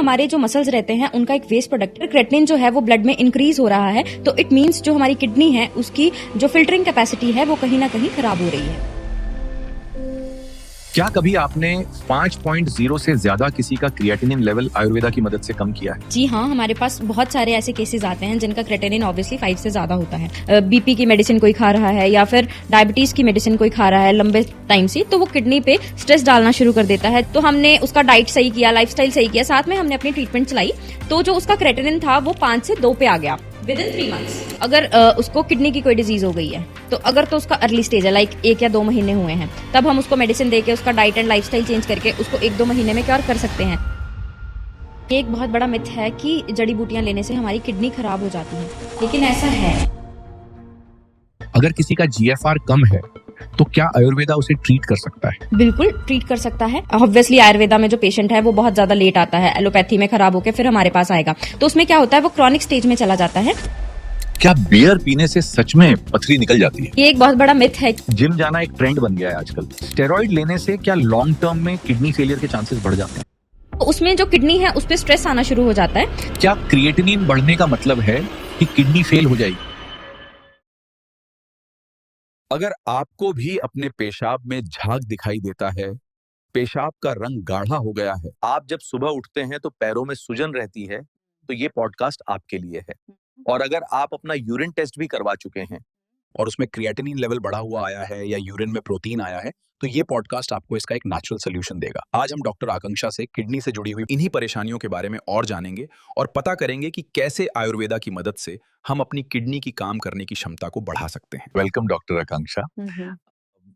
हमारे जो मसल्स रहते हैं उनका एक वेस्ट प्रोडक्ट है। क्रेटिनिन जो है वो ब्लड में इंक्रीज हो रहा है, तो इट मींस जो हमारी किडनी है उसकी जो फिल्टरिंग कैपेसिटी है वो कहीं ना कहीं खराब हो रही है। क्या कभी आपने 5.0 से ज्यादा किसी का क्रिएटिनिन लेवल आयुर्वेदा की मदद से कम किया है? जी हाँ, हमारे पास बहुत सारे ऐसे केसेस आते हैं जिनका क्रेटिनिन ऑब्वियसली 5 से ज्यादा होता है। बीपी की मेडिसिन कोई खा रहा है या फिर डायबिटीज की मेडिसिन कोई खा रहा है लंबे टाइम से, तो वो किडनी पे स्ट्रेस डालना शुरू कर देता है। तो हमने उसका डाइट सही किया, लाइफस्टाइल सही किया, साथ में हमने अपनी ट्रीटमेंट चलाई, तो जो उसका क्रेटिनिन था वो 5 से 2 पे आ गया विदिन 3 मंथ्स। अगर उसको किडनी की कोई डिजीज हो गई है तो अगर तो उसका अर्ली स्टेज है, लाइक 1 या 2 महीने हुए हैं, तब हम उसको मेडिसिन देके उसका डाइट एंड लाइफस्टाइल चेंज करके उसको 1-2 महीने में क्योर कर सकते हैं। ये एक बहुत बड़ा मिथ है कि जड़ी बूटियां लेने से हमारी किडनी खराब हो जाती है, लेकिन ऐसा है। अगर किसी का जीएफआर कम है तो क्या आयुर्वेदा उसे ट्रीट कर सकता है? बिल्कुल ट्रीट कर सकता है। ऑब्वियसली आयुर्वेदा में जो पेशेंट है वो बहुत ज्यादा लेट आता है, एलोपैथी में खराब होकर फिर हमारे पास आएगा, तो उसमें क्या होता है वो क्रॉनिक स्टेज में चला जाता है। क्या बियर पीने से सच में पथरी निकल जाती है? ये एक बहुत बड़ा मिथ है। जिम जाना एक ट्रेंड बन गया है आजकल। स्टेरॉइड लेने से क्या लॉन्ग टर्म में किडनी फेलियर के चांसेस बढ़ जाते हैं? उसमें जो किडनी है उस पर स्ट्रेस आना शुरू हो जाता है। क्या क्रिएटिनिन बढ़ने का मतलब है कि किडनी फेल हो जाएगी? अगर आपको भी अपने पेशाब में झाग दिखाई देता है, पेशाब का रंग गाढ़ा हो गया है, आप जब सुबह उठते हैं तो पैरों में सूजन रहती है, तो ये पॉडकास्ट आपके लिए है। और अगर आप अपना यूरिन टेस्ट भी करवा चुके हैं और उसमें क्रिएटिनिन लेवल बढ़ा हुआ आया है या यूरिन में प्रोटीन आया है, तो ये पॉडकास्ट आपको इसका एक नेचुरल सोल्यूशन देगा। आज हम डॉक्टर आकांक्षा से किडनी से जुड़ी हुई इन्हीं परेशानियों के बारे में और जानेंगे और पता करेंगे कि कैसे आयुर्वेदा की मदद से हम अपनी किडनी की काम करने की क्षमता को बढ़ा सकते हैं। वेलकम डॉक्टर आकांक्षा।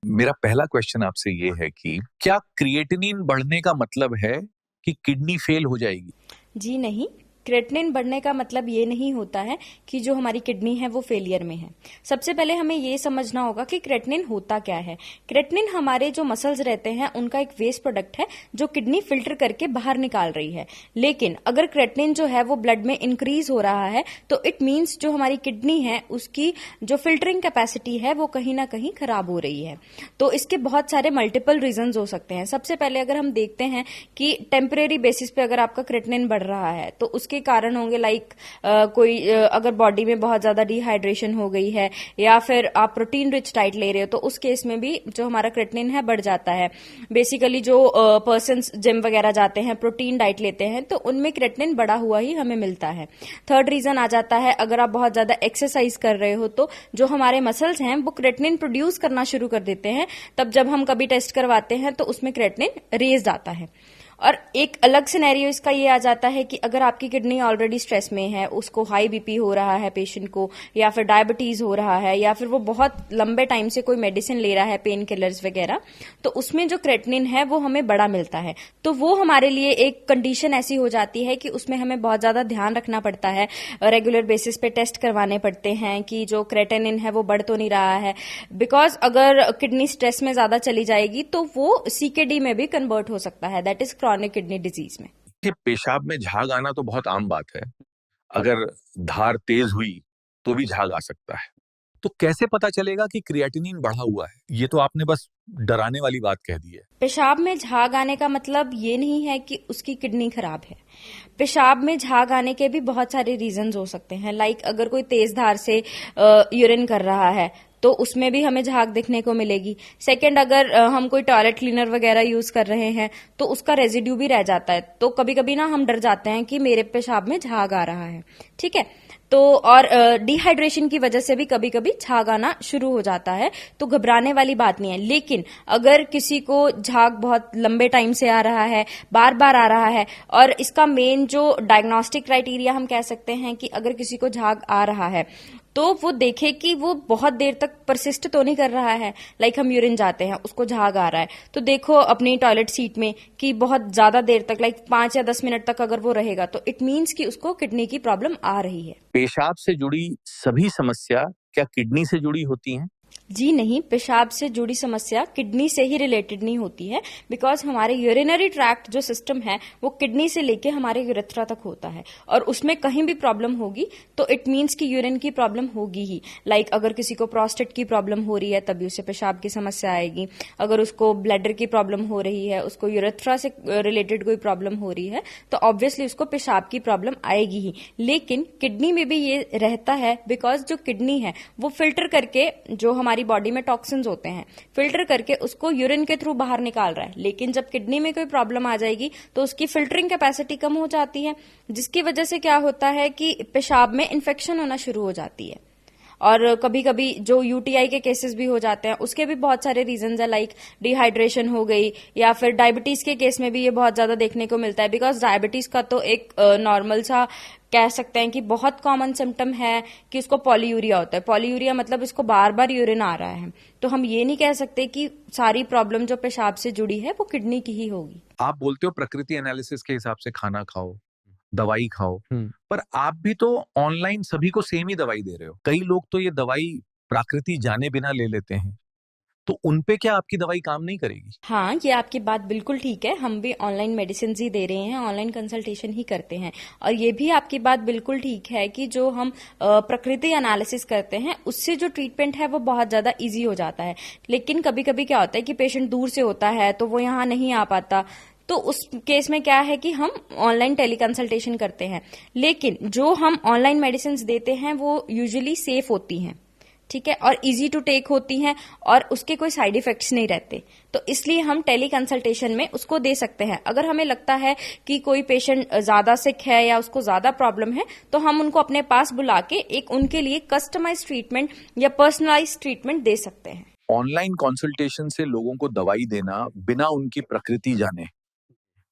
मेरा पहला क्वेश्चन आपसे ये है कि क्या क्रिएटिनिन बढ़ने का मतलब है कि किडनी फेल हो जाएगी? जी नहीं, क्रेटिनिन बढ़ने का मतलब ये नहीं होता है कि जो हमारी किडनी है वो फेलियर में है। सबसे पहले हमें ये समझना होगा कि क्रेटिनिन होता क्या है। क्रेटिनिन हमारे जो मसल्स रहते हैं उनका एक वेस्ट प्रोडक्ट है जो किडनी फिल्टर करके बाहर निकाल रही है। लेकिन अगर क्रेटिनिन जो है वो ब्लड में इंक्रीज हो रहा है तो इट मीन्स जो हमारी किडनी है उसकी जो फिल्टरिंग कैपेसिटी है वो कहीं ना कहीं खराब हो रही है। तो इसके बहुत सारे मल्टीपल रीजंस हो सकते हैं। सबसे पहले अगर हम देखते हैं कि टेम्परेरी बेसिस पे अगर आपका क्रेटिनिन बढ़ रहा है तो उसके कारण होंगे लाइक अगर बॉडी में बहुत ज्यादा डिहाइड्रेशन हो गई है या फिर आप प्रोटीन रिच डाइट ले रहे हो तो उस केस में भी जो हमारा क्रेटिनिन है बढ़ जाता है। बेसिकली जो पर्सन्स जिम वगैरह जाते हैं, प्रोटीन डाइट लेते हैं, तो उनमें क्रेटिनिन बढ़ा हुआ ही हमें मिलता है। थर्ड रीजन आ जाता है अगर आप बहुत ज्यादा एक्सरसाइज कर रहे हो तो जो हमारे मसल्स हैं वो क्रेटिनिन प्रोड्यूस करना शुरू कर देते हैं। तब जब हम कभी टेस्ट करवाते हैं तो उसमें क्रेटिनिन रेज आता है। और एक अलग सिनेरियो इसका ये आ जाता है कि अगर आपकी किडनी ऑलरेडी स्ट्रेस में है, उसको हाई बीपी हो रहा है पेशेंट को, या फिर डायबिटीज हो रहा है, या फिर वो बहुत लंबे टाइम से कोई मेडिसिन ले रहा है, पेन किलर्स वगैरह, तो उसमें जो क्रेटिनिन है वो हमें बड़ा मिलता है। तो वो हमारे लिए एक कंडीशन ऐसी हो जाती है कि उसमें हमें बहुत ज्यादा ध्यान रखना पड़ता है। रेगुलर बेसिस पे टेस्ट करवाने पड़ते हैं कि जो क्रेटिनिन है वो बढ़ तो नहीं रहा है, बिकॉज अगर किडनी स्ट्रेस में ज्यादा चली जाएगी तो वो सीकेडी में भी कन्वर्ट हो सकता है, that is chronic kidney disease में। पेशाब में झाग आना तो बहुत आम बात है। अगर धार तेज हुई तो भी झाग आ सकता है। तो कैसे पता चलेगा कि क्रिएटिनिन बढ़ा हुआ है? ये तो आपने बस डराने वाली बात कह दी है। पेशाब में झाग आने का मतलब ये नहीं है कि उसकी किडनी खराब है। पेशाब में झाग आने के भी बहुत सारे रीजंस हो सकते हैं, लाइक अगर कोई तेज धार से यूरिन कर रहा है तो उसमें भी हमें झाग दिखने को मिलेगी। सेकंड, अगर हम कोई टॉयलेट क्लीनर वगैरह यूज कर रहे हैं तो उसका रेजिड्यू भी रह जाता है, तो कभी कभी ना हम डर जाते हैं कि मेरे पेशाब में झाग आ रहा है। ठीक है, तो और डिहाइड्रेशन की वजह से भी कभी कभी झाग आना शुरू हो जाता है, तो घबराने वाली बात नहीं है। लेकिन अगर किसी को झाग बहुत लंबे टाइम से आ रहा है, बार बार आ रहा है, और इसका मेन जो डायग्नोस्टिक क्राइटेरिया हम कह सकते हैं कि अगर किसी को झाग आ रहा है तो वो देखे कि वो बहुत देर तक परसिस्ट तो नहीं कर रहा है। लाइक हम यूरिन जाते हैं, उसको झाग आ रहा है, तो देखो अपनी टॉयलेट सीट में कि बहुत ज्यादा देर तक, लाइक 5 या 10 मिनट तक अगर वो रहेगा तो इट मीन्स कि उसको किडनी की प्रॉब्लम आ रही है। पेशाब से जुड़ी सभी समस्या क्या किडनी से जुड़ी होती हैं? जी नहीं, पेशाब से जुड़ी समस्या किडनी से ही रिलेटेड नहीं होती है, बिकॉज हमारे यूरिनरी ट्रैक्ट जो सिस्टम है वो किडनी से लेके हमारे यूरेथ्रा तक होता है, और उसमें कहीं भी प्रॉब्लम होगी तो इट मीन्स कि यूरिन की प्रॉब्लम होगी ही। लाइक अगर किसी को प्रोस्टेट की प्रॉब्लम हो रही है तभी उसे पेशाब की समस्या आएगी, अगर उसको ब्लैडर की प्रॉब्लम हो रही है, उसको यूरेथ्रा से रिलेटेड कोई प्रॉब्लम हो रही है तो ऑब्वियसली उसको पेशाब की प्रॉब्लम आएगी ही। लेकिन किडनी में भी ये रहता है, बिकॉज जो किडनी है वो फिल्टर करके जो हमारी बॉडी में टॉक्सिन्स होते हैं फिल्टर करके उसको यूरिन के थ्रू बाहर निकाल रहा है। लेकिन जब किडनी में कोई प्रॉब्लम आ जाएगी तो उसकी फिल्टरिंग कैपेसिटी कम हो जाती है, जिसकी वजह से क्या होता है कि पेशाब में इन्फेक्शन होना शुरू हो जाती है। और कभी कभी जो यूटीआई के केसेस भी हो जाते हैं उसके भी बहुत सारे रीजंस है, लाइक डिहाइड्रेशन हो गई, या फिर डायबिटीज के केस में भी ये बहुत ज्यादा देखने को मिलता है। बिकॉज डायबिटीज का तो एक नॉर्मल सा कह सकते हैं कि बहुत कॉमन सिम्टम है कि उसको पॉलीयूरिया होता है। पॉलीयूरिया मतलब इसको बार बार यूरिन आ रहा है, तो हम ये नहीं कह सकते कि सारी प्रॉब्लम जो पेशाब से जुड़ी है वो किडनी की ही होगी। आप बोलते हो प्रकृति एनालिसिस के हिसाब से खाना खाओ, दवाई खाओ, पर आप भी तो ऑनलाइन सभी को सेम ही दवाई दे रहे हो। कई लोग तो ये दवाई प्रकृति जाने बिना ले लेते हैं, तो उनपे क्या आपकी दवाई काम नहीं करेगी? हाँ, ये आपकी बात बिल्कुल ठीक है, हम भी ऑनलाइन मेडिसिन ही दे रहे हैं, ऑनलाइन कंसल्टेशन ही करते हैं। और ये भी आपकी बात बिल्कुल ठीक है कि जो हम प्रकृति एनालिसिस करते हैं उससे जो ट्रीटमेंट है वो बहुत ज्यादा इजी हो जाता है। लेकिन कभी कभी क्या होता है कि पेशेंट दूर से होता है तो वो यहाँ नहीं आ पाता, तो उस केस में क्या है कि हम ऑनलाइन टेली कंसल्टेशन करते हैं। लेकिन जो हम ऑनलाइन मेडिसिन देते हैं वो यूजुअली सेफ होती हैं, ठीक है, और इजी टू टेक होती हैं और उसके कोई साइड इफेक्ट्स नहीं रहते, तो इसलिए हम टेली कंसल्टेशन में उसको दे सकते हैं। अगर हमें लगता है कि कोई पेशेंट ज्यादा सिक है या उसको ज्यादा प्रॉब्लम है तो हम उनको अपने पास बुला के एक उनके लिए कस्टमाइज ट्रीटमेंट या पर्सनलाइज ट्रीटमेंट दे सकते हैं। ऑनलाइन कंसल्टेशन से लोगों को दवाई देना बिना उनकी प्रकृति जाने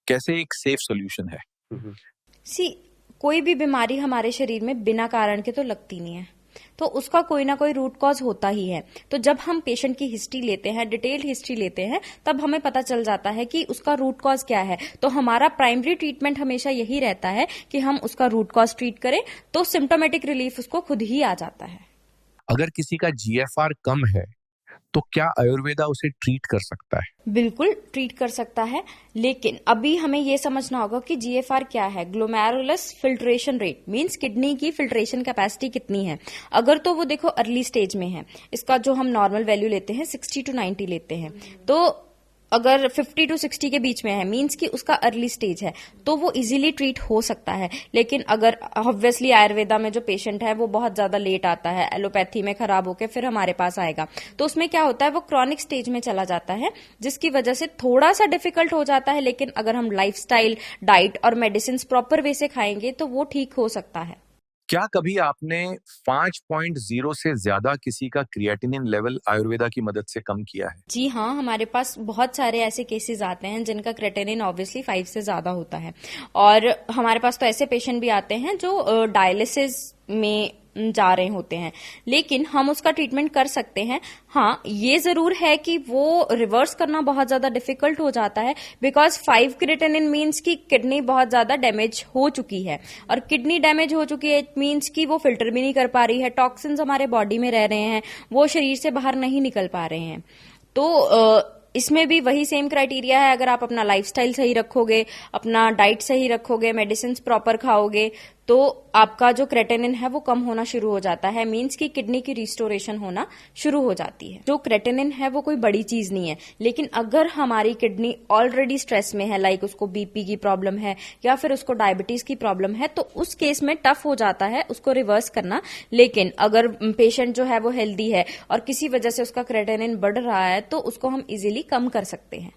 कैसे एक सेफ सॉल्यूशन है? कोई भी बीमारी हमारे शरीर में बिना कारण के तो लगती नहीं है, तो उसका कोई ना कोई रूट कॉज होता ही है। तो जब हम पेशेंट की हिस्ट्री लेते हैं, डिटेल्ड हिस्ट्री लेते हैं, तब हमें पता चल जाता है कि उसका रूट कॉज क्या है। तो हमारा प्राइमरी ट्रीटमेंट हमेशा यही रहता है कि हम उसका रूट कॉज ट्रीट करें, तो सिम्टोमेटिक रिलीफ उसको खुद ही आ जाता है। अगर किसी का जीएफआर कम है तो क्या आयुर्वेदा उसे ट्रीट कर सकता है? बिल्कुल ट्रीट कर सकता है, लेकिन अभी हमें यह समझना होगा कि जीएफआर क्या है। Glomerulus filtration rate means kidney की फिल्ट्रेशन कैपेसिटी कितनी है। अगर तो वो देखो अर्ली स्टेज में है, इसका जो हम नॉर्मल वैल्यू लेते हैं 60 to 90 लेते हैं, तो अगर 50 to 60 के बीच में है मींस कि उसका अर्ली स्टेज है, तो वो इजीली ट्रीट हो सकता है। लेकिन अगर ऑब्वियसली आयुर्वेदा में जो पेशेंट है वो बहुत ज्यादा लेट आता है, एलोपैथी में खराब होकर फिर हमारे पास आएगा, तो उसमें क्या होता है वो क्रॉनिक स्टेज में चला जाता है, जिसकी वजह से थोड़ा सा डिफिकल्ट हो जाता है। लेकिन अगर हम लाइफस्टाइल, डाइट और मेडिसिन प्रॉपर वे से खाएंगे तो वो ठीक हो सकता है। क्या कभी आपने 5.0 से ज्यादा किसी का क्रिएटिनिन लेवल आयुर्वेदा की मदद से कम किया है? जी हाँ, हमारे पास बहुत सारे ऐसे केसेस आते हैं जिनका क्रिएटिनिन ऑब्वियसली 5 से ज्यादा होता है, और हमारे पास तो ऐसे पेशेंट भी आते हैं जो डायलिसिस में जा रहे होते हैं, लेकिन हम उसका ट्रीटमेंट कर सकते हैं। हाँ, ये जरूर है कि वो रिवर्स करना बहुत ज्यादा डिफिकल्ट हो जाता है, बिकॉज 5 क्रिएटिनिन मीन्स कि किडनी बहुत ज्यादा डैमेज हो चुकी है, और किडनी डैमेज हो चुकी है इट मीन्स कि वो फिल्टर भी नहीं कर पा रही है, टॉक्सिन्स हमारे बॉडी में रह रहे हैं, वो शरीर से बाहर नहीं निकल पा रहे हैं। तो इसमें भी वही सेम क्राइटेरिया है, अगर आप अपना लाइफस्टाइल सही रखोगे, अपना डाइट सही रखोगे, मेडिसिन प्रॉपर खाओगे, तो आपका जो क्रेटिनिन है वो कम होना शुरू हो जाता है, मींस कि किडनी की रिस्टोरेशन होना शुरू हो जाती है। जो क्रेटिनिन है वो कोई बड़ी चीज नहीं है, लेकिन अगर हमारी किडनी ऑलरेडी स्ट्रेस में है, लाइक उसको बीपी की प्रॉब्लम है या फिर उसको डायबिटीज की प्रॉब्लम है, तो उस केस में टफ हो जाता है उसको रिवर्स करना। लेकिन अगर पेशेंट जो है वो हेल्दी है और किसी वजह से उसका क्रेटिनिन बढ़ रहा है तो उसको हम इजीली कम कर सकते हैं।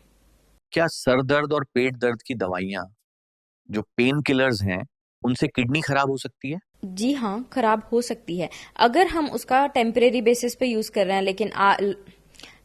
क्या सर दर्द और पेट दर्द की दवाइयां जो पेन किलर्स हैं उनसे किडनी खराब हो सकती है? जी हाँ, खराब हो सकती है अगर हम उसका टेम्परेरी बेसिस पे यूज कर रहे हैं। लेकिन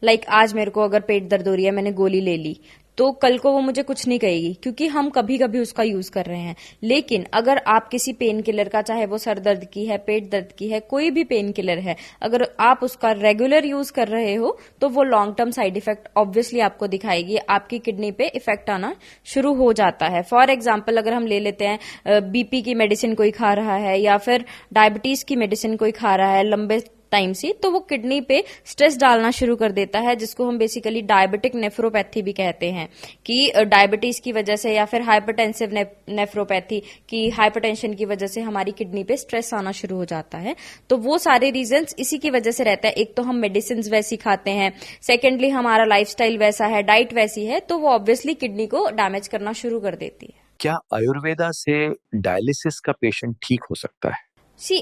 लाइक आज मेरे को अगर पेट दर्द हो रही है, मैंने गोली ले ली, तो कल को वो मुझे कुछ नहीं कहेगी क्योंकि हम कभी कभी उसका यूज कर रहे हैं। लेकिन अगर आप किसी पेन किलर का, चाहे वो सर दर्द की है, पेट दर्द की है, कोई भी पेन किलर है, अगर आप उसका रेगुलर यूज कर रहे हो तो वो long term side effect obviously आपको दिखाएगी, आपकी किडनी पे इफेक्ट आना शुरू हो जाता है। फॉर एग्जाम्पल अगर हम ले लेते हैं बीपी की मेडिसिन कोई खा रहा है या फिर डायबिटीज की मेडिसिन कोई खा रहा है लंबे टाइम से, तो वो किडनी पे स्ट्रेस डालना शुरू कर देता है, जिसको हम बेसिकली डायबिटिक नेफ्रोपैथी भी कहते हैं, कि डायबिटीज की वजह से या फिर हाइपरटेंसिव नेफ्रोपैथी की हाइपरटेंशन की वजह से हमारी किडनी पे स्ट्रेस आना शुरू हो जाता है। तो वो सारे रीजंस इसी की वजह से रहता है। एक तो हम मेडिसिन वैसी खाते हैं, सेकेंडली हमारा लाइफस्टाइल वैसा है, डाइट वैसी है, तो वो ऑब्वियसली किडनी को डैमेज करना शुरू कर देती है। क्या आयुर्वेदा से डायलिसिस का पेशेंट ठीक हो सकता है?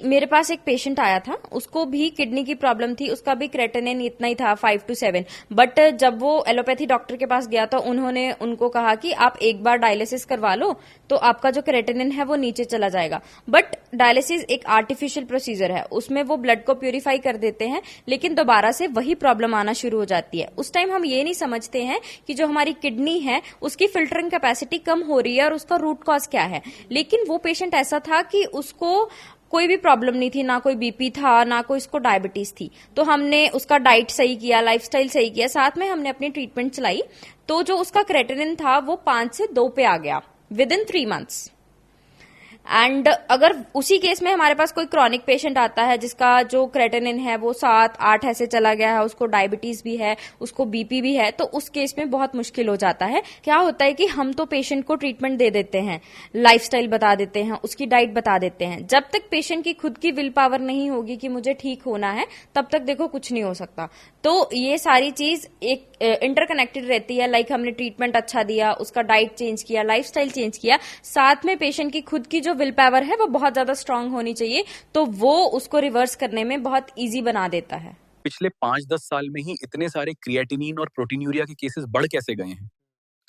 मेरे पास एक पेशेंट आया था, उसको भी किडनी की प्रॉब्लम थी, उसका भी क्रेटिनिन इतना ही था 5 to 7, बट जब वो एलोपैथी डॉक्टर के पास गया तो उन्होंने उनको कहा कि आप एक बार डायलिसिस करवा लो तो आपका जो क्रेटिनिन है वो नीचे चला जाएगा। बट डायलिसिस एक आर्टिफिशियल प्रोसीजर है, उसमें वो ब्लड को प्यूरिफाई कर देते हैं, लेकिन दोबारा से वही प्रॉब्लम आना शुरू हो जाती है। उस टाइम हम ये नहीं समझते हैं कि जो हमारी किडनी है उसकी फिल्टरिंग कैपेसिटी कम हो रही है और उसका रूट कॉज क्या है। लेकिन वो पेशेंट ऐसा था कि उसको कोई भी प्रॉब्लम नहीं थी, ना कोई बीपी था, ना कोई उसको डायबिटीज थी। तो हमने उसका डाइट सही किया, लाइफस्टाइल सही किया, साथ में हमने अपनी ट्रीटमेंट चलाई, तो जो उसका क्रेटिनिन था वो 5 से 2 पे आ गया विद इन 3 months। एंड अगर उसी केस में हमारे पास कोई क्रॉनिक पेशेंट आता है जिसका जो क्रेटिनिन है वो 7-8 ऐसे चला गया है, उसको डायबिटीज भी है, उसको बीपी भी है, तो उस केस में बहुत मुश्किल हो जाता है। क्या होता है कि हम तो पेशेंट को ट्रीटमेंट दे देते हैं, लाइफस्टाइल बता देते हैं, उसकी डाइट बता देते हैं। जब तक पेशेंट की खुद की विल पावर नहीं होगी कि मुझे ठीक होना है, तब तक देखो कुछ नहीं हो सकता। तो ये सारी चीज एक इंटरकनेक्टेड रहती है। लाइक हमने ट्रीटमेंट अच्छा दिया, उसका डाइट चेंज किया, लाइफस्टाइल चेंज किया, साथ में पेशेंट की खुद की जो विल पावर है वो बहुत ज्यादा स्ट्रांग होनी चाहिए, तो वो उसको रिवर्स करने में बहुत इजी बना देता है। पिछले 5-10 साल में ही इतने सारे क्रिएटिनिन और प्रोटीनूरिया के केसेस बढ़ कैसे गए हैं?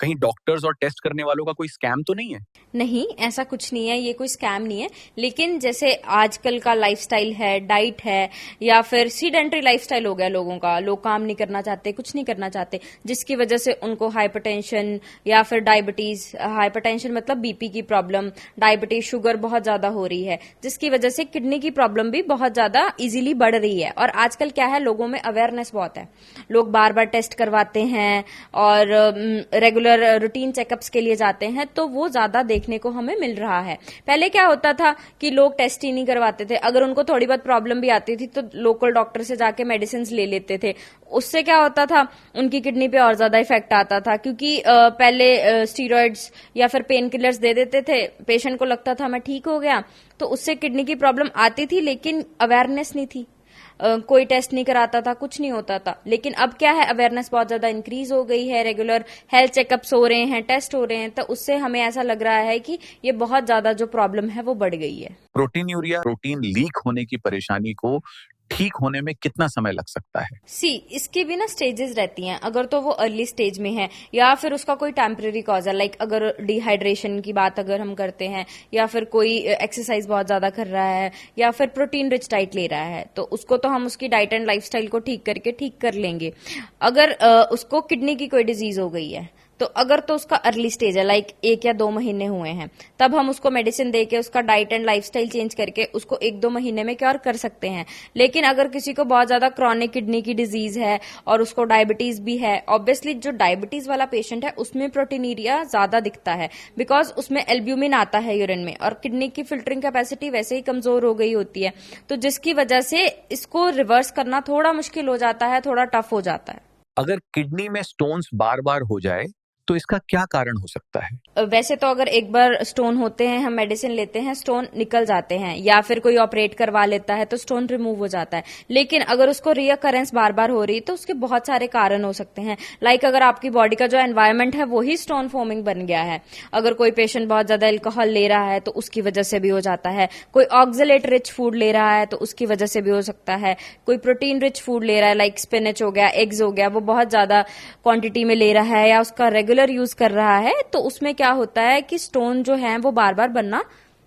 कहीं डॉक्टर्स और टेस्ट करने वालों का कोई स्कैम तो नहीं है? नहीं, ऐसा कुछ नहीं है, ये कोई स्कैम नहीं है। लेकिन जैसे आजकल का लाइफस्टाइल है, डाइट है, या फिर सीडेंटरी लाइफस्टाइल हो गया लोगों का, लोग काम नहीं करना चाहते, कुछ नहीं करना चाहते, जिसकी वजह से उनको हाइपरटेंशन या फिर डायबिटीज, हाइपरटेंशन मतलब बीपी की प्रॉब्लम, डायबिटीज, शुगर बहुत ज्यादा हो रही है, जिसकी वजह से किडनी की प्रॉब्लम भी बहुत ज्यादा इजीली बढ़ रही है। और आजकल क्या है, लोगों में अवेयरनेस बहुत है, लोग बार बार टेस्ट करवाते हैं और रेगुलर रूटीन चेकअप्स के लिए जाते हैं, तो वो ज्यादा देखने को हमें मिल रहा है। पहले क्या होता था कि लोग टेस्ट ही नहीं करवाते थे, अगर उनको थोड़ी बहुत प्रॉब्लम भी आती थी तो लोकल डॉक्टर से जाके मेडिसिन ले लेते थे। उससे क्या होता था, उनकी किडनी पे और ज्यादा इफेक्ट आता था, क्योंकि पहले स्टीरॉइड्स या फिर पेन किलर्स दे देते थे, पेशेंट को लगता था मैं ठीक हो गया, तो उससे किडनी की प्रॉब्लम आती थी, लेकिन अवेयरनेस नहीं थी, कोई टेस्ट नहीं कराता था, कुछ नहीं होता था। लेकिन अब क्या है, अवेयरनेस बहुत ज्यादा इंक्रीज हो गई है, रेगुलर हेल्थ चेकअप्स हो रहे हैं, टेस्ट हो रहे हैं, तो उससे हमें ऐसा लग रहा है कि ये बहुत ज्यादा जो प्रॉब्लम है वो बढ़ गई है। प्रोटीनूरिया, प्रोटीन लीक होने की परेशानी को ठीक होने में कितना समय लग सकता है? इसकी भी ना स्टेजेस रहती हैं। अगर तो वो अर्ली स्टेज में है या फिर उसका कोई टेम्परेरी कॉज है, लाइक अगर डिहाइड्रेशन की बात अगर हम करते हैं, या फिर कोई एक्सरसाइज बहुत ज्यादा कर रहा है, या फिर प्रोटीन रिच डाइट ले रहा है, तो उसको तो हम उसकी डाइट एंड लाइफस्टाइल को ठीक करके ठीक कर लेंगे। अगर उसको किडनी की कोई डिजीज हो गई है, तो अगर तो उसका अर्ली स्टेज है, लाइक 1 या 2 महीने हुए हैं, तब हम उसको मेडिसिन देके उसका डाइट एंड लाइफस्टाइल चेंज करके उसको 1-2 महीने में क्योर कर सकते हैं। लेकिन अगर किसी को बहुत ज्यादा क्रॉनिक किडनी की डिजीज है और उसको डायबिटीज भी है, ऑब्वियसली जो डायबिटीज वाला पेशेंट है उसमें प्रोटीनूरिया ज्यादा दिखता है, बिकॉज उसमें एल्ब्यूमिन आता है यूरिन में, और किडनी की फिल्टरिंग कैपेसिटी वैसे ही कमजोर हो गई होती है, तो जिसकी वजह से इसको रिवर्स करना थोड़ा मुश्किल हो जाता है, थोड़ा टफ हो जाता है। अगर किडनी में स्टोन्स बार बार हो जाए तो इसका क्या कारण हो सकता है? वैसे तो अगर एक बार स्टोन होते हैं, हम मेडिसिन लेते हैं, स्टोन निकल जाते हैं, या फिर कोई ऑपरेट करवा लेता है तो स्टोन रिमूव हो जाता है। लेकिन अगर उसको रीअकरेंस बार बार हो रही है तो उसके बहुत सारे कारण हो सकते हैं। लाइक अगर आपकी बॉडी का जो एनवायरमेंट है वही स्टोन फॉर्मिंग बन गया है, अगर कोई पेशेंट बहुत ज्यादा अल्कोहल ले रहा है तो उसकी वजह से भी हो जाता है, कोई ऑक्सलेट रिच फूड ले रहा है तो उसकी वजह से भी हो सकता है, कोई प्रोटीन रिच फूड ले रहा है, लाइक स्पिनच हो गया, एग्स हो गया, वो बहुत ज्यादा क्वांटिटी में ले रहा है या उसका रेगुलर यूज कर रहा है, तो उसमें क्या होता है कि स्टोन जो है वो बार बार बनना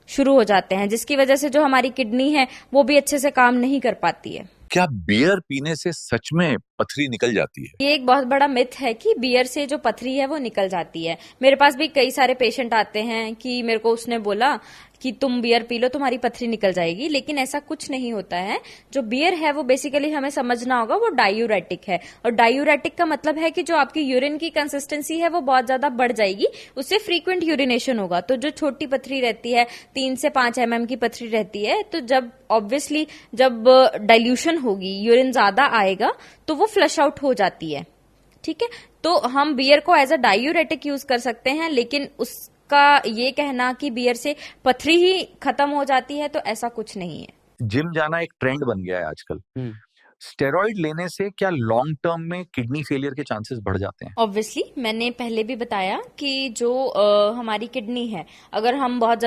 शुरू हो जाते हैं, जिसकी वजह से जो हमारी किडनी है वो भी अच्छे से काम नहीं कर पाती है। क्या बियर पीने से सच में पथरी निकल जाती है। ये एक बहुत बड़ा मिथ है कि बियर से जो पथरी है वो निकल जाती है। मेरे पास भी कई सारे पेशेंट आते हैं कि मेरे को उसने बोला कि तुम बियर पी लो तुम्हारी पथरी निकल जाएगी, लेकिन ऐसा कुछ नहीं होता है। जो बियर है वो बेसिकली हमें समझना होगा वो डायूरेटिक है, और डायूरेटिक का मतलब है कि जो आपकी यूरिन की कंसिस्टेंसी है वो बहुत ज्यादा बढ़ जाएगी, उससे फ्रीक्वेंट यूरिनेशन होगा। तो जो छोटी पथरी रहती है 3 से 5 mm की पथरी रहती है, तो जब ऑब्वियसली जब डाइल्यूशन होगी, यूरिन ज्यादा आएगा तो वो फ्लश आउट हो जाती है। ठीक है, तो हम बियर को एज अ डायूरेटिक यूज कर सकते हैं, लेकिन उसका ये कहना कि बियर से पथरी ही खत्म हो जाती है तो ऐसा कुछ नहीं है। जिम जाना एक ट्रेंड बन गया है आजकल। स्टेरॉइड लेने से क्या लॉन्ग टर्म में किडनी फेलियर के चांसेस बढ़ जाते हैं? ऑब्वियसली मैंने पहले भी बताया कि जो हमारी किडनी है, अगर हम बहुत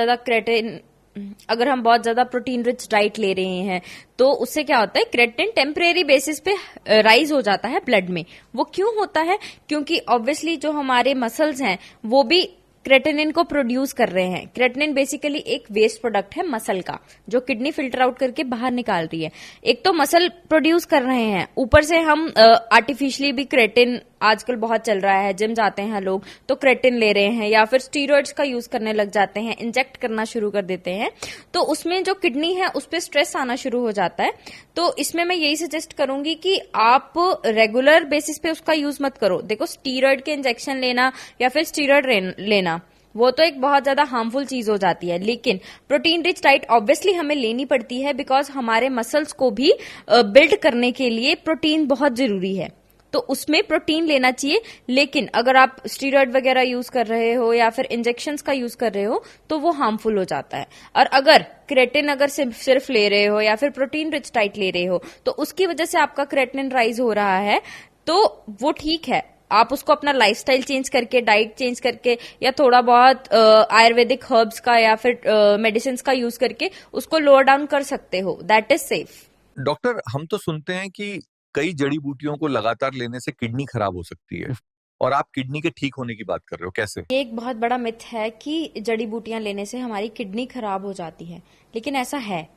ज्यादा प्रोटीन रिच डाइट ले रहे हैं तो उससे क्या होता है, क्रेटिन टेम्परेरी बेसिस पे राइज हो जाता है ब्लड में। वो क्यों होता है? क्योंकि ऑब्वियसली जो हमारे मसल्स हैं वो भी क्रेटिनिन को प्रोड्यूस कर रहे हैं। क्रेटिनिन बेसिकली एक वेस्ट प्रोडक्ट है मसल का, जो किडनी फिल्टर आउट करके बाहर निकाल रही है। एक तो मसल प्रोड्यूस कर रहे हैं, ऊपर से हम आर्टिफिशियली भी क्रेटिन आजकल बहुत चल रहा है, जिम जाते हैं लोग तो क्रेटिन ले रहे हैं, या फिर स्टीरॉइड्स का यूज करने लग जाते हैं, इंजेक्ट करना शुरू कर देते हैं, तो उसमें जो किडनी है उस पर स्ट्रेस आना शुरू हो जाता है। तो इसमें मैं यही सजेस्ट करूंगी कि आप रेगुलर बेसिस पे उसका यूज मत करो। देखो, स्टीरॉइड के इंजेक्शन लेना या फिर स्टीरॉइड लेना वो तो एक बहुत ज्यादा हार्मफुल चीज हो जाती है, लेकिन प्रोटीन रिच डाइट ऑब्वियसली हमें लेनी पड़ती है, बिकॉज हमारे मसल्स को भी बिल्ड करने के लिए प्रोटीन बहुत जरूरी है, तो उसमें प्रोटीन लेना चाहिए। लेकिन अगर आप स्टीरॉइड वगैरह यूज कर रहे हो या फिर इंजेक्शंस का यूज कर रहे हो तो वो हार्मफुल हो जाता है। और अगर क्रेटिन अगर सिर्फ ले रहे हो या फिर प्रोटीन रिच डाइट ले रहे हो तो उसकी वजह से आपका क्रेटिनिन राइज हो रहा है, तो वो ठीक है, आप उसको अपना लाइफस्टाइल चेंज करके, डाइट चेंज करके, या थोड़ा बहुत आयुर्वेदिक हर्ब्स का या फिर मेडिसिन का यूज करके उसको लोअर डाउन कर सकते हो। That is safe. डॉक्टर, हम तो सुनते हैं कि कई जड़ी बूटियों को लगातार लेने से किडनी खराब हो सकती है, और आप किडनी के ठीक होने की बात कर रहे हो, कैसे? ये एक बहुत बड़ा मिथ है कि जड़ी बूटियां लेने से हमारी किडनी खराब हो जाती है, लेकिन ऐसा है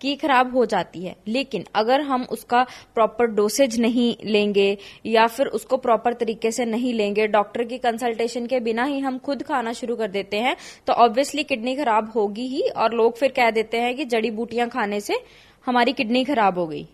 कि खराब हो जाती है, लेकिन अगर हम उसका प्रॉपर डोसेज नहीं लेंगे या फिर उसको प्रॉपर तरीके से नहीं लेंगे, डॉक्टर की कंसल्टेशन के बिना ही हम खुद खाना शुरू कर देते हैं, तो ऑब्वियसली किडनी खराब होगी ही। और लोग फिर कह देते हैं कि जड़ी बूटियां खाने से हमारी किडनी खराब हो गई।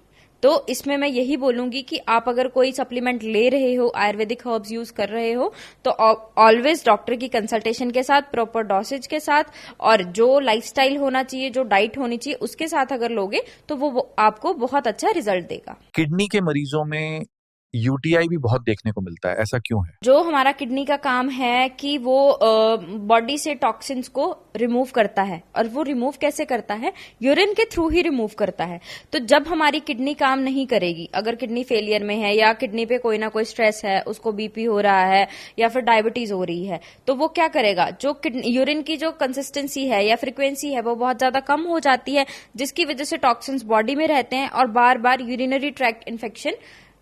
तो इसमें मैं यही बोलूंगी कि आप अगर कोई सप्लीमेंट ले रहे हो, आयुर्वेदिक हर्ब्स यूज कर रहे हो, तो ऑलवेज डॉक्टर की कंसल्टेशन के साथ, प्रॉपर डोसेज के साथ, और जो लाइफस्टाइल होना चाहिए, जो डाइट होनी चाहिए उसके साथ अगर लोगे तो वो आपको बहुत अच्छा रिजल्ट देगा। किडनी के मरीजों में यूटीआई भी बहुत देखने को मिलता है, ऐसा क्यों है? जो हमारा किडनी का काम है कि वो बॉडी से टॉक्सिन्स को रिमूव करता है, और वो रिमूव कैसे करता है? यूरिन के थ्रू ही रिमूव करता है। तो जब हमारी किडनी काम नहीं करेगी, अगर किडनी फेलियर में है या किडनी पे कोई ना कोई स्ट्रेस है, उसको बीपी हो रहा है या फिर डायबिटीज हो रही है, तो वो क्या करेगा? जो यूरिन की जो कंसिस्टेंसी है या फ्रिक्वेंसी है वो बहुत ज्यादा कम हो जाती है, जिसकी वजह से टॉक्सिन्स बॉडी में रहते हैं और बार बार यूरिनरी ट्रैक्ट इन्फेक्शन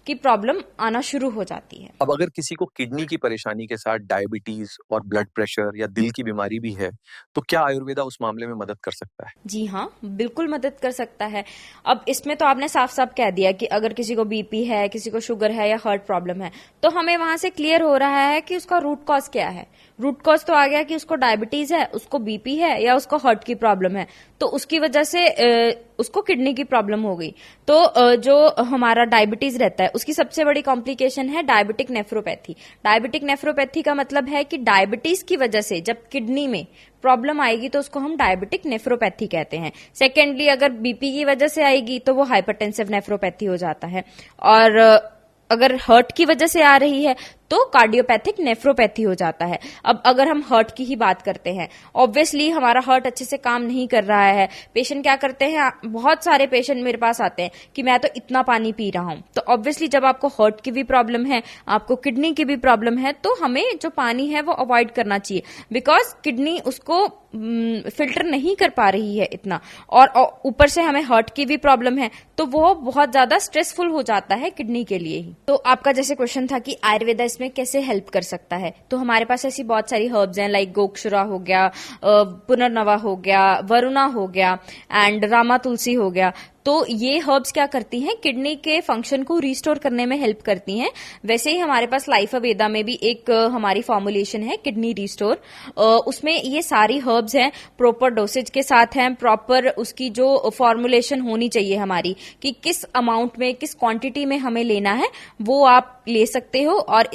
की प्रॉब्लम आना शुरू हो जाती है। अब अगर किसी को किडनी की परेशानी के साथ डायबिटीज और ब्लड प्रेशर या दिल की बीमारी भी है, तो क्या आयुर्वेदा उस मामले में मदद कर सकता है? जी हाँ, बिल्कुल मदद कर सकता है। अब इसमें तो आपने साफ साफ कह दिया कि अगर किसी को बीपी है, किसी को शुगर है या हार्ट प्रॉब्लम है, तो हमें वहां से क्लियर हो रहा है कि उसका रूट कॉज क्या है। रूट कॉज तो आ गया कि उसको डायबिटीज है, उसको बीपी है या उसको हार्ट की प्रॉब्लम है, तो उसकी वजह से उसको किडनी की प्रॉब्लम हो गई। तो जो हमारा डायबिटीज रहता है उसकी सबसे बड़ी कॉम्प्लिकेशन है डायबिटिक नेफ्रोपैथी। डायबिटिक नेफ्रोपैथी का मतलब है कि डायबिटीज की वजह से जब किडनी में प्रॉब्लम आएगी तो उसको हम डायबिटिक नेफ्रोपैथी कहते हैं। सेकेंडली, अगर बीपी की वजह से आएगी तो वो हाइपरटेंसिव नेफ्रोपैथी हो जाता है, और अगर हार्ट की वजह से आ रही है तो कार्डियोपैथिक नेफ्रोपैथी हो जाता है। अब अगर हम हार्ट की ही बात करते हैं, ऑब्वियसली हमारा हार्ट अच्छे से काम नहीं कर रहा है, पेशेंट क्या करते हैं, बहुत सारे पेशेंट मेरे पास आते हैं कि मैं तो इतना पानी पी रहा हूं। तो ऑब्वियसली जब आपको हार्ट की भी प्रॉब्लम है, आपको किडनी की भी प्रॉब्लम है, तो हमें जो पानी है वो अवॉइड करना चाहिए, बिकॉज किडनी उसको फिल्टर नहीं कर पा रही है इतना, और ऊपर से हमें हार्ट की भी प्रॉब्लम है, तो वो बहुत ज्यादा स्ट्रेसफुल हो जाता है किडनी के लिए ही। तो आपका जैसे क्वेश्चन था कि आयुर्वेदा इसमें कैसे हेल्प कर सकता है, तो हमारे पास ऐसी बहुत सारी हर्ब्स हैं, लाइक गोक्षुरा हो गया, पुनर्नवा हो गया, वरुणा हो गया एंड रामा तुलसी हो गया। तो ये हर्ब्स क्या करती हैं, किडनी के फंक्शन को रिस्टोर करने में हेल्प करती हैं। वैसे ही हमारे पास लाइफ वेदा में भी एक हमारी फॉर्मुलेशन है किडनी रिस्टोर, उसमें ये सारी हर्ब्स हैं, प्रॉपर डोसेज के साथ हैं, प्रॉपर उसकी जो फॉर्मुलेशन होनी चाहिए हमारी कि किस अमाउंट में, किस क्वांटिटी में हमें लेना है, वो आप ले सकते हो। और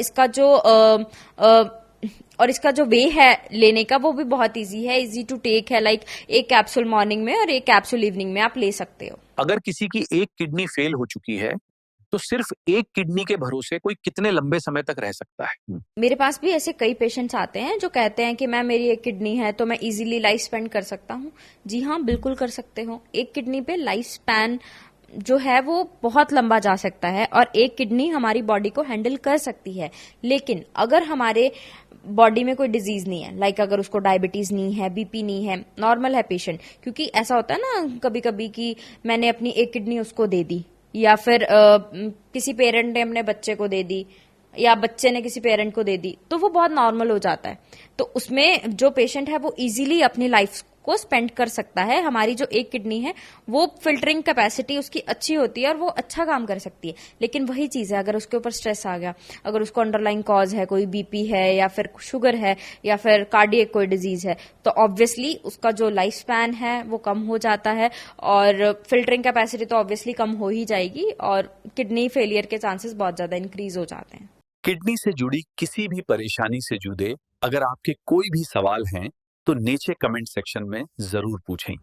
इसका जो वे है लेने का वो भी बहुत इजी है, इजी टू टेक है। लाइक एक कैप्सूल मॉर्निंग में और एक कैप्सूल इवनिंग में आप ले सकते हो। अगर किसी की एक किडनी फेल हो चुकी है तो सिर्फ एक किडनी के भरोसे कोई कितने लंबे समय तक रह सकता है? मेरे पास भी ऐसे कई पेशेंट्स आते हैं जो कहते हैं कि मैम मेरी एक किडनी है तो मैं इजीली लाइफ स्पेंड कर सकता हूँ। जी हाँ, बिल्कुल कर सकते हो। एक किडनी पे लाइफ स्पैन जो है वो बहुत लंबा जा सकता है और एक किडनी हमारी बॉडी को हैंडल कर सकती है। लेकिन अगर हमारे बॉडी में कोई डिजीज नहीं है, लाइक अगर उसको डायबिटीज नहीं है, बीपी नहीं है, नॉर्मल है पेशेंट, क्योंकि ऐसा होता है ना कभी कभी कि मैंने अपनी एक किडनी उसको दे दी, या फिर किसी पेरेंट ने अपने बच्चे को दे दी, या बच्चे ने किसी पेरेंट को दे दी, तो वो बहुत नॉर्मल हो जाता है। तो उसमें जो पेशेंट है वो इजीली अपनी लाइफ को स्पेंड कर सकता है। हमारी जो एक किडनी है वो फिल्टरिंग कैपेसिटी उसकी अच्छी होती है और वो अच्छा काम कर सकती है। लेकिन वही चीज है, अगर उसके ऊपर स्ट्रेस आ गया, अगर उसको अंडरलाइन कॉज है, कोई बीपी है या फिर शुगर है या फिर कार्डियक कोई डिजीज है, तो ऑब्वियसली उसका जो लाइफ स्पैन है वो कम हो जाता है और फिल्टरिंग कैपेसिटी तो ऑब्वियसली कम हो ही जाएगी और किडनी फेलियर के चांसेस बहुत ज्यादा इंक्रीज हो जाते हैं। किडनी से जुड़ी किसी भी परेशानी से जुड़े अगर आपके कोई भी सवाल हैं तो नीचे कमेंट सेक्शन में जरूर पूछें।